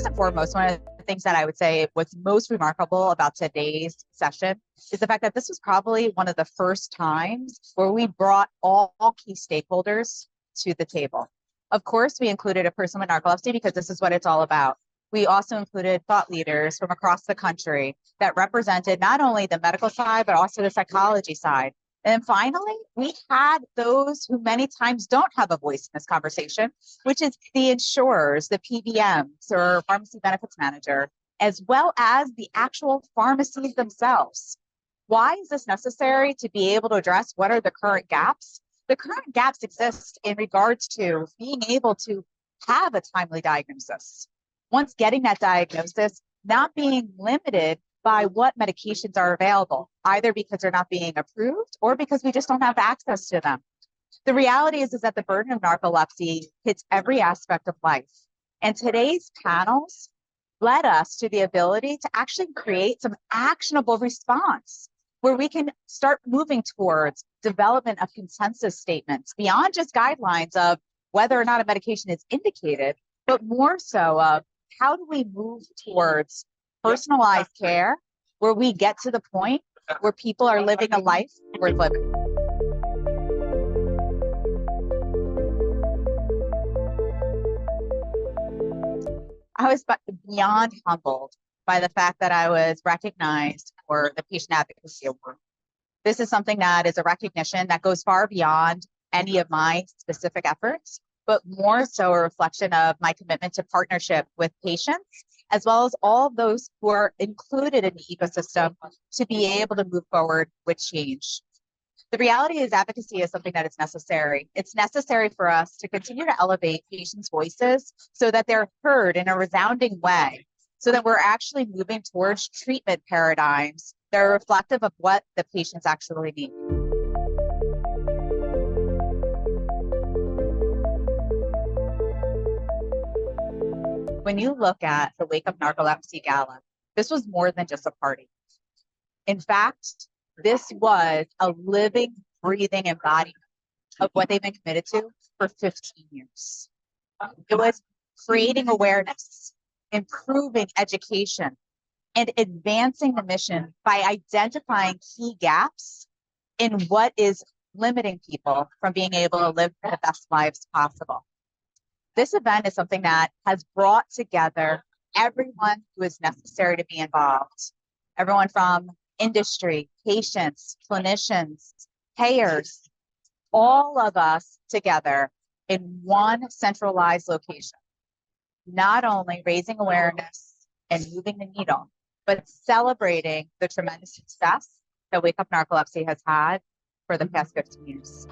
First and foremost, one of the things that I would say was most remarkable about today's session is the fact that this was probably one of the first times where we brought all key stakeholders to the table. Of course, we included a person with narcolepsy because this is what it's all about. We also included thought leaders from across the country that represented not only the medical side, but also the psychology side. And then finally, we had those who many times don't have a voice in this conversation, which is the insurers, the PBMs or pharmacy benefits manager, as well as the actual pharmacies themselves. Why is this necessary to be able to address what are the current gaps? The current gaps exist in regards to being able to have a timely diagnosis. Once getting that diagnosis, not being limited by what medications are available, either because they're not being approved or because we just don't have access to them. The reality is that the burden of narcolepsy hits every aspect of life. And today's panels led us to the ability to actually create some actionable response where we can start moving towards development of consensus statements beyond just guidelines of whether or not a medication is indicated, but more so of how do we move towards personalized care where we get to the point where people are living a life worth living. I was beyond humbled by the fact that I was recognized for the Patient Advocacy Award. This is something that is a recognition that goes far beyond any of my specific efforts, but more so a reflection of my commitment to partnership with patients, as well as all of those who are included in the ecosystem to be able to move forward with change. The reality is advocacy is something that is necessary. It's necessary for us to continue to elevate patients' voices so that they're heard in a resounding way, so that we're actually moving towards treatment paradigms that are reflective of what the patients actually need. When you look at the Wake Up Narcolepsy Gala, this was more than just a party. In fact, this was a living, breathing embodiment of what they've been committed to for 15 years. It was creating awareness, improving education, and advancing the mission by identifying key gaps in what is limiting people from being able to live the best lives possible. This event is something that has brought together everyone who is necessary to be involved. Everyone from industry, patients, clinicians, payers, all of us together in one centralized location. Not only raising awareness and moving the needle, but celebrating the tremendous success that Wake Up Narcolepsy has had for the past 15 years.